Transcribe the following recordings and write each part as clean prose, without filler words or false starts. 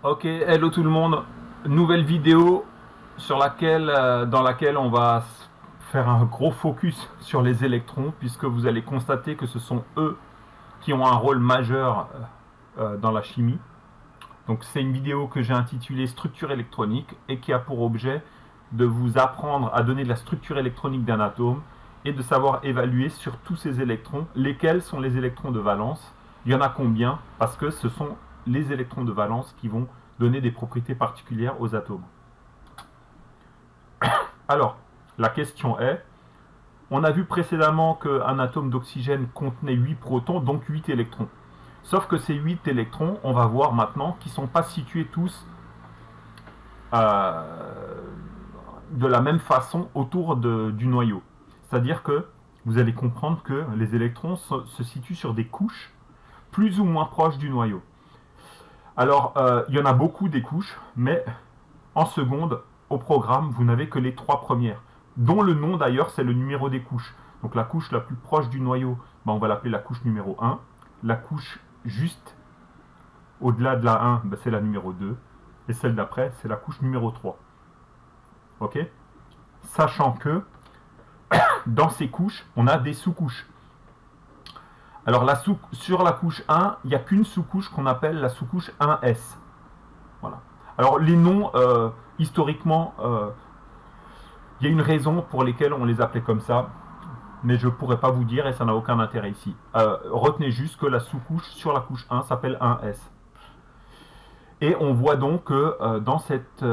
Ok, hello tout le monde. Nouvelle vidéo dans laquelle on va faire un gros focus sur les électrons, puisque vous allez constater que ce sont eux qui ont un rôle majeur dans la chimie. Donc c'est une vidéo que j'ai intitulée Structure électronique et qui a pour objet de vous apprendre à donner de la structure électronique d'un atome et de savoir évaluer sur tous ces électrons lesquels sont les électrons de valence. Il y en a combien? Parce que ce sont les électrons de valence qui vont donner des propriétés particulières aux atomes. Alors, la question est, on a vu précédemment qu'un atome d'oxygène contenait 8 protons, donc 8 électrons. Sauf que ces 8 électrons, on va voir maintenant qu'ils ne sont pas situés tous euh, de la même façon autour du noyau. C'est-à-dire que vous allez comprendre que les électrons se situent sur des couches plus ou moins proches du noyau. Alors, il y en a beaucoup des couches, mais en seconde, au programme, vous n'avez que les 3 premières, dont le nom d'ailleurs, c'est le numéro des couches. Donc la couche la plus proche du noyau, ben, on va l'appeler la couche numéro 1. La couche juste au-delà de la 1, ben, c'est la numéro 2. Et celle d'après, c'est la couche numéro 3. Ok? Sachant que dans ces couches, on a des sous-couches. Alors sur la couche 1, il n'y a qu'une sous-couche qu'on appelle la sous-couche 1S. Voilà. Alors les noms, historiquement, il y a une raison pour laquelle on les appelait comme ça, mais je ne pourrais pas vous dire et ça n'a aucun intérêt ici. Retenez juste que la sous-couche sur la couche 1 s'appelle 1S. Et on voit donc que dans cette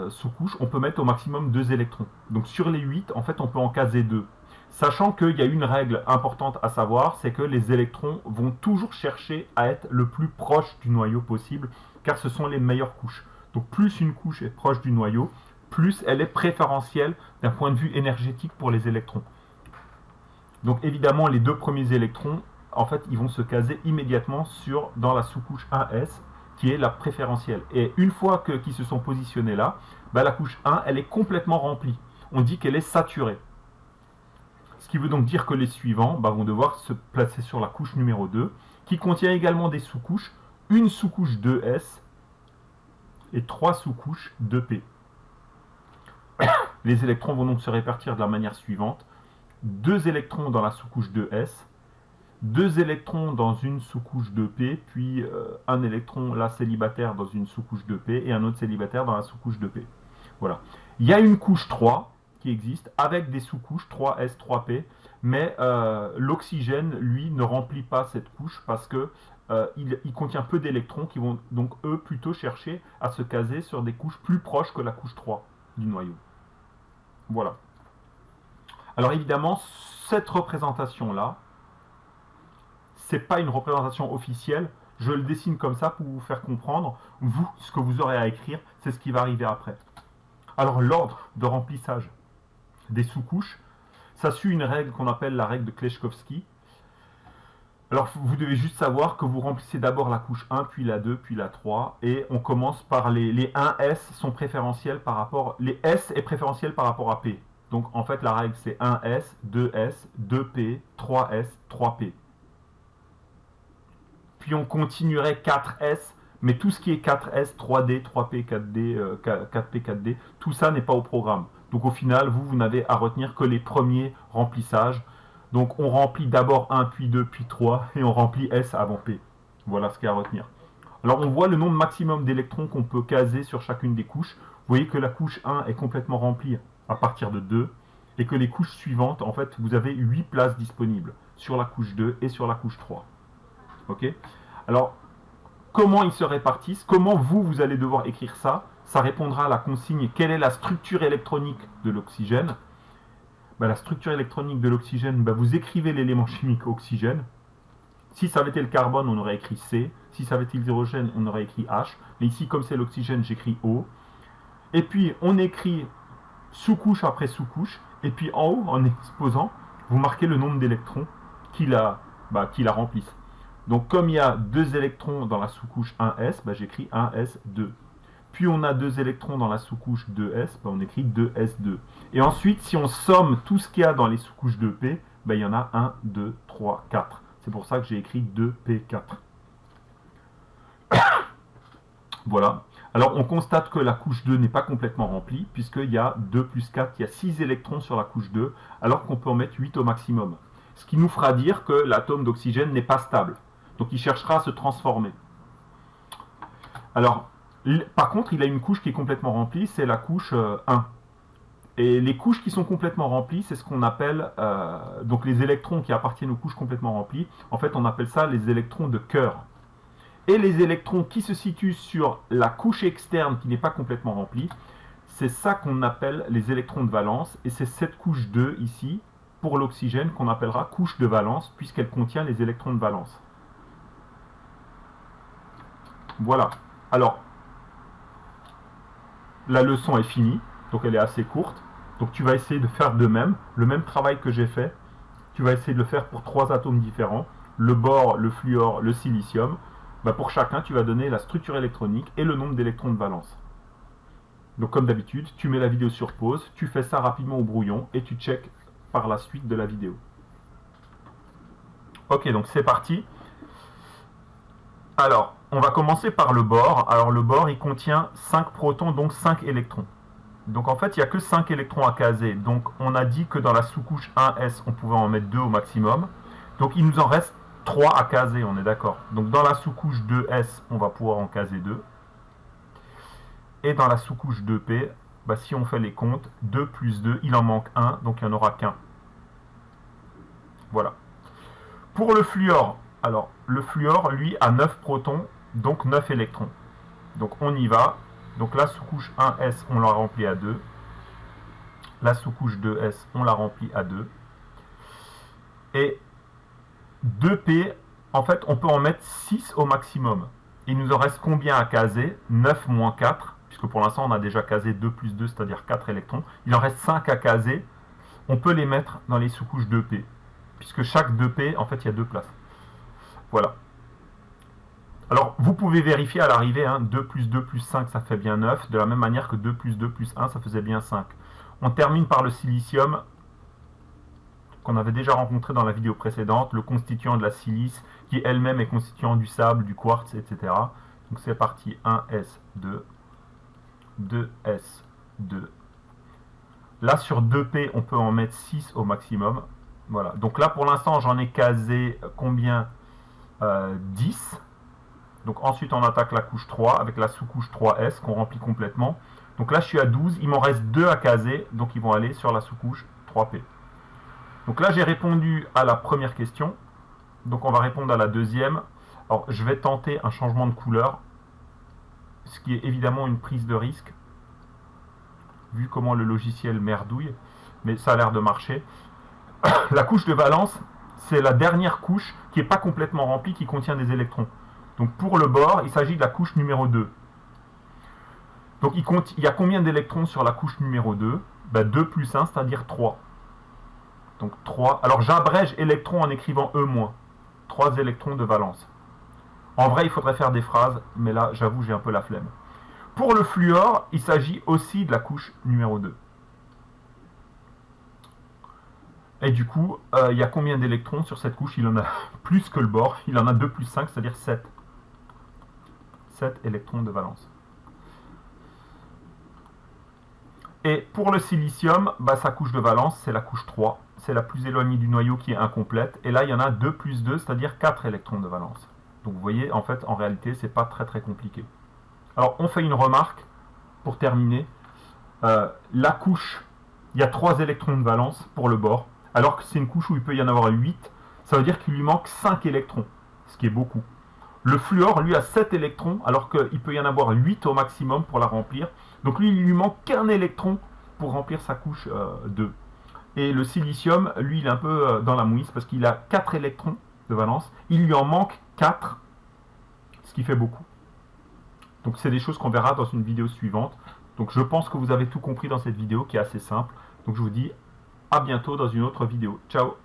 sous-couche, on peut mettre au maximum 2 électrons. Donc sur les 8, en fait, on peut en caser 2. Sachant qu'il y a une règle importante à savoir, c'est que les électrons vont toujours chercher à être le plus proche du noyau possible, car ce sont les meilleures couches. Donc plus une couche est proche du noyau, plus elle est préférentielle d'un point de vue énergétique pour les électrons. Donc évidemment, les 2 premiers électrons, en fait, ils vont se caser immédiatement dans la sous-couche 1S, qui est la préférentielle. Et une fois qu'ils se sont positionnés là, bah, la couche 1, elle est complètement remplie. On dit qu'elle est saturée. Ce qui veut donc dire que les suivants bah, vont devoir se placer sur la couche numéro 2, qui contient également des sous-couches, une sous-couche 2S et 3 sous-couches 2P. Les électrons vont donc se répartir de la manière suivante. 2 électrons dans la sous-couche 2S, 2 électrons dans une sous-couche 2P, puis un électron là célibataire dans une sous-couche 2P et un autre célibataire dans la sous-couche 2P. Voilà. Il y a une couche 3 qui existe avec des sous-couches 3S, 3P, mais l'oxygène, lui, ne remplit pas cette couche parce que il contient peu d'électrons qui vont donc, eux, plutôt chercher à se caser sur des couches plus proches que la couche 3 du noyau. Voilà. Alors évidemment, cette représentation-là, c'est pas une représentation officielle. Je le dessine comme ça pour vous faire comprendre. Vous, ce que vous aurez à écrire, c'est ce qui va arriver après. Alors l'ordre de remplissage des sous-couches, ça suit une règle qu'on appelle la règle de Kleshkovsky. Alors vous devez juste savoir que vous remplissez d'abord la couche 1, puis la 2, puis la 3, et on commence par les 1S sont préférentiels par rapport... Les S est préférentiel par rapport à P. Donc en fait la règle c'est 1S, 2S, 2P, 3S, 3P. Puis on continuerait 4S, mais tout ce qui est 4S, 3D, 3P, 4D, 4P, 4D, tout ça n'est pas au programme. Donc au final, vous n'avez à retenir que les premiers remplissages. Donc on remplit d'abord 1, puis 2, puis 3, et on remplit S avant P. Voilà ce qu'il y a à retenir. Alors on voit le nombre maximum d'électrons qu'on peut caser sur chacune des couches. Vous voyez que la couche 1 est complètement remplie à partir de 2, et que les couches suivantes, en fait, vous avez 8 places disponibles sur la couche 2 et sur la couche 3. Ok. Alors, comment ils se répartissent, comment vous allez devoir écrire ça, ça répondra à la consigne quelle est la structure électronique de l'oxygène. Ben, la structure électronique de l'oxygène, ben, vous écrivez l'élément chimique oxygène. Si ça avait été le carbone, on aurait écrit C. Si ça avait été l'hydrogène, on aurait écrit H. Mais ici, comme c'est l'oxygène, j'écris O. Et puis, on écrit sous-couche après sous-couche. Et puis, en haut, en exposant, vous marquez le nombre d'électrons qui la remplissent. Donc comme il y a 2 électrons dans la sous-couche 1s, bah, j'écris 1s2. Puis on a 2 électrons dans la sous-couche 2s, bah, on écrit 2s2. Et ensuite, si on somme tout ce qu'il y a dans les sous-couches 2p, bah, il y en a 1, 2, 3, 4. C'est pour ça que j'ai écrit 2p4. Voilà. Alors on constate que la couche 2 n'est pas complètement remplie, puisqu'il y a 2 plus 4, il y a 6 électrons sur la couche 2, alors qu'on peut en mettre 8 au maximum. Ce qui nous fera dire que l'atome d'oxygène n'est pas stable. Donc il cherchera à se transformer. Alors, par contre, il a une couche qui est complètement remplie, c'est la couche 1. Et les couches qui sont complètement remplies, c'est ce qu'on appelle, donc les électrons qui appartiennent aux couches complètement remplies, en fait on appelle ça les électrons de cœur. Et les électrons qui se situent sur la couche externe qui n'est pas complètement remplie, c'est ça qu'on appelle les électrons de valence, et c'est cette couche 2 ici, pour l'oxygène, qu'on appellera couche de valence, puisqu'elle contient les électrons de valence. Voilà. Alors, la leçon est finie, donc elle est assez courte. Donc tu vas essayer de faire de même, le même travail que j'ai fait. Tu vas essayer de le faire pour 3 atomes différents, le bore, le fluor, le silicium. Bah pour chacun, tu vas donner la structure électronique et le nombre d'électrons de valence. Donc comme d'habitude, tu mets la vidéo sur pause, tu fais ça rapidement au brouillon et tu checkes par la suite de la vidéo. Ok, donc c'est parti. Alors, on va commencer par le bore. Alors le bore, il contient 5 protons, donc 5 électrons. Donc en fait, il n'y a que 5 électrons à caser. Donc on a dit que dans la sous-couche 1s, on pouvait en mettre 2 au maximum. Donc il nous en reste 3 à caser, on est d'accord. Donc dans la sous-couche 2s, on va pouvoir en caser 2. Et dans la sous-couche 2p, bah, si on fait les comptes, 2 plus 2, il en manque 1, donc il n'y en aura qu'un. Voilà. Pour le fluor, alors le fluor, lui, a 9 protons, donc 9 électrons. Donc on y va. Donc la sous-couche 1s, on la remplit à 2. La sous-couche 2s, on la remplit à 2. Et 2p, en fait, on peut en mettre 6 au maximum. Il nous en reste combien à caser? 9 moins 4, puisque pour l'instant, on a déjà casé 2 plus 2, c'est-à-dire 4 électrons. Il en reste 5 à caser. On peut les mettre dans les sous-couches 2p, puisque chaque 2p, en fait, il y a 2 places. Voilà. Alors, vous pouvez vérifier à l'arrivée, hein, 2 plus 2 plus 5, ça fait bien 9, de la même manière que 2 plus 2 plus 1, ça faisait bien 5. On termine par le silicium, qu'on avait déjà rencontré dans la vidéo précédente, le constituant de la silice, qui elle-même est constituant du sable, du quartz, etc. Donc c'est parti, 1s2, 2s2. Là, sur 2p, on peut en mettre 6 au maximum. Voilà. Donc là, pour l'instant, j'en ai casé combien 10. Donc ensuite on attaque la couche 3 avec la sous-couche 3S qu'on remplit complètement. Donc là je suis à 12, il m'en reste 2 à caser, donc ils vont aller sur la sous-couche 3P. Donc là j'ai répondu à la première question, donc on va répondre à la deuxième. Alors je vais tenter un changement de couleur, ce qui est évidemment une prise de risque, vu comment le logiciel merdouille, mais ça a l'air de marcher. La couche de valence, c'est la dernière couche qui n'est pas complètement remplie, qui contient des électrons. Donc pour le bore, il s'agit de la couche numéro 2. Donc il y a combien d'électrons sur la couche numéro 2 ? Ben 2 plus 1, c'est-à-dire 3. Donc 3. Alors j'abrège électrons en écrivant E-. 3 électrons de valence. En vrai, il faudrait faire des phrases, mais là, j'avoue, j'ai un peu la flemme. Pour le fluor, il s'agit aussi de la couche numéro 2. Et du coup, il y a combien d'électrons sur cette couche ? Il en a plus que le bore. Il en a 2 plus 5, c'est-à-dire 7. 7 électrons de valence. Et pour le silicium, bah, sa couche de valence, c'est la couche 3. C'est la plus éloignée du noyau qui est incomplète. Et là, il y en a 2 plus 2, c'est-à-dire 4 électrons de valence. Donc vous voyez, en fait, en réalité, c'est pas très très compliqué. Alors, on fait une remarque pour terminer. La couche, il y a 3 électrons de valence pour le bore, alors que c'est une couche où il peut y en avoir 8. Ça veut dire qu'il lui manque 5 électrons, ce qui est beaucoup. Le fluor, lui, a 7 électrons, alors qu'il peut y en avoir 8 au maximum pour la remplir. Donc lui, il lui manque qu'un électron pour remplir sa couche 2. Et le silicium, lui, il est un peu dans la mouise, parce qu'il a 4 électrons de valence. Il lui en manque 4, ce qui fait beaucoup. Donc c'est des choses qu'on verra dans une vidéo suivante. Donc je pense que vous avez tout compris dans cette vidéo, qui est assez simple. Donc je vous dis à bientôt dans une autre vidéo. Ciao!